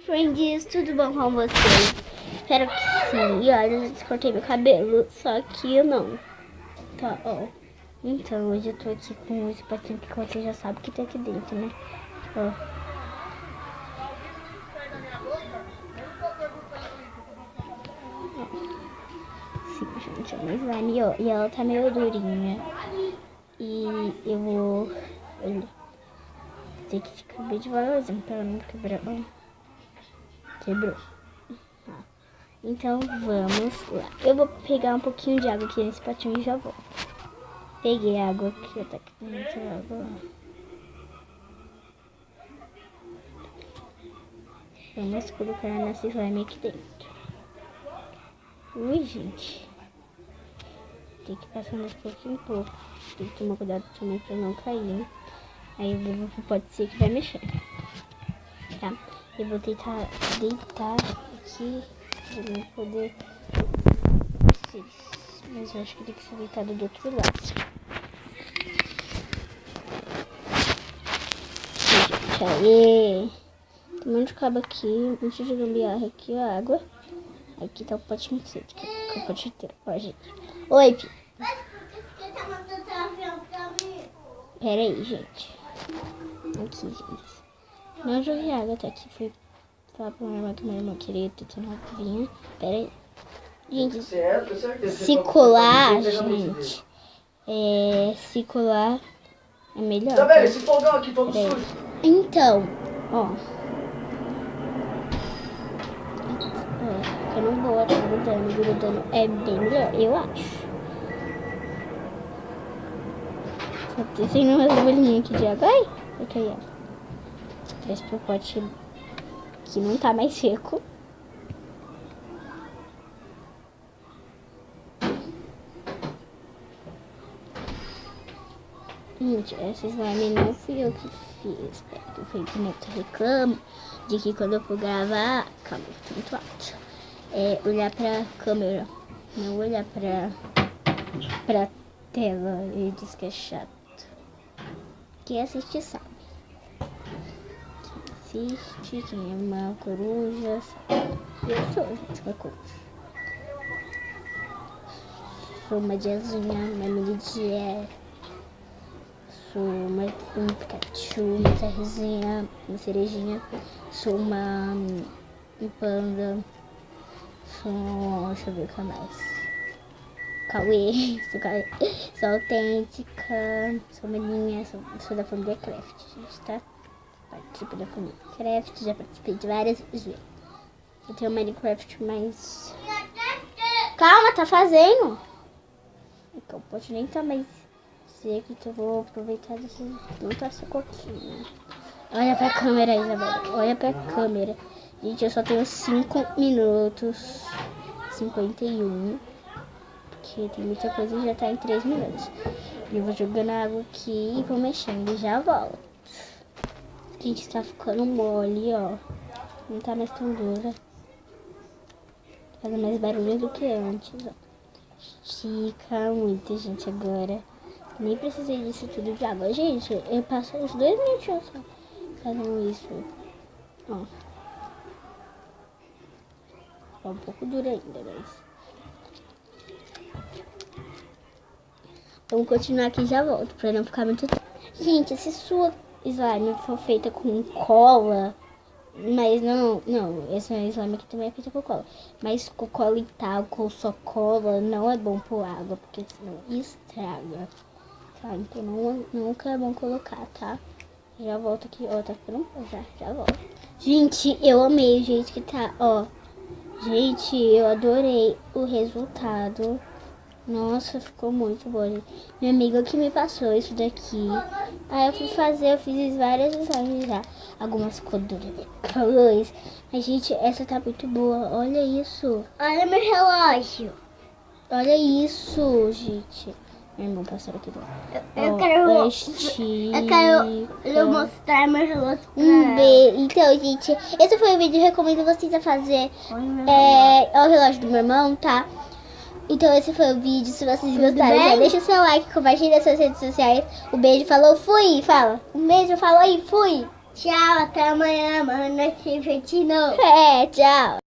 Friends, tudo bom com vocês? Espero que sim. E olha, eu descortei meu cabelo, só que eu não. Tá, ó. Então, hoje eu tô aqui com esse patinho que você já sabe que tem aqui dentro, né? Ó. Sim, gente, é uma slime, ó. E ela tá meio durinha. E eu vou... Tem que ficar bem devagarzinho pra ela não quebrar. Ó. Quebrou. Então vamos lá. Eu vou pegar um pouquinho de água aqui nesse potinho e já volto. Peguei a água aqui, tá aqui dentro a água. Vamos colocar nessa slime aqui dentro. Ui, gente. Tem que passar mais pouquinho em pouco. Tem que tomar cuidado também pra não cair, né? Aí pode ser que vai mexer. Tá? Eu vou tentar deitar aqui pra não poder... Mas eu acho que tem que ser deitado do outro lado. Gente, aí. Tem um monte de cabo aqui, um monte de gambiarra aqui, a água. Aqui tá o potinho de sede, que é o potinho inteiro. Ó, gente. Oi, Pi. Pera aí, gente. Aqui, gente. Não joguei água, tá aqui. Fui falar pra minha irmã que minha irmã queria ter novinha. Pera aí. Gente, se colar, gente, se colar é melhor. Tá vendo esse fogão aqui todo sujo? Então, ó. Eu não vou estar grudando é bem melhor, eu acho. Só tem umas bolinhas aqui de água. Ai, eu caí, ó. Parece pro pote que não tá mais seco. Gente, essa slime não fui eu que fiz. Eu fui que muito reclamo de que quando eu for gravar, calma, eu tô muito alto. Olhar pra câmera, não olhar pra tela. Ele diz que é chato. Quem assiste sabe. Quem assiste, quem é uma coruja, sabe. Eu sou, gente, uma coruja. Sou uma diazinha, uma mini sou um Pikachu, uma Terrezinha, uma cerejinha, sou um panda, sou, deixa eu ver o que mais, Cauê, sou autêntica, sou maninha, sou da família Craft, gente, tá? Participo da família Craft, já participei de várias vezes. Eu tenho Minecraft, mas... Calma, tá fazendo? Então, pode nem estar mais seco, então eu vou aproveitar desse... Não tá seco aqui, né? Olha pra câmera, Isabela. Olha pra câmera. Gente, eu só tenho 5 minutos 51. Porque tem muita coisa e já tá em 3 minutos. Eu vou jogando água aqui e vou mexendo e já volto. Gente, tá ficando mole, ó. Não tá mais tão dura. Faz mais barulho do que antes, ó. Estica muito, gente, agora. Nem precisei disso tudo de água. Gente, eu passo uns 2 minutinhos só fazendo isso. Ó. Tá um pouco duro ainda, mas... Vamos continuar aqui e já volto, pra não ficar muito... Gente, se sua slime for feita com cola... Mas não, essa slime aqui também é feita com cola. Mas com cola e talco ou só cola não é bom pôr água, porque senão estraga. Tá, então nunca é bom colocar, tá? Já volto aqui, ó, tá ficando já volto. Gente, eu amei o jeito que tá, ó. Gente, eu adorei o resultado. Nossa, ficou muito bom, gente. Minha amiga que me passou isso daqui. Aí eu fui fazer, eu fiz várias slimes já. Algumas colores. Mas, gente, essa tá muito boa. Olha isso. Olha meu relógio. Olha isso, gente. Meu irmão passou aqui. Eu quero mostrar meu relógio. Então, gente, esse foi o vídeo. Eu recomendo vocês a fazer. É o relógio do meu irmão, tá? Então esse foi o vídeo, se vocês gostaram, já deixa o seu like, compartilha nas suas redes sociais. Um beijo, falou, fui, fala. Um beijo, falou e fui. Tchau, até amanhã, mano. Nós se vê de novo. É, tchau.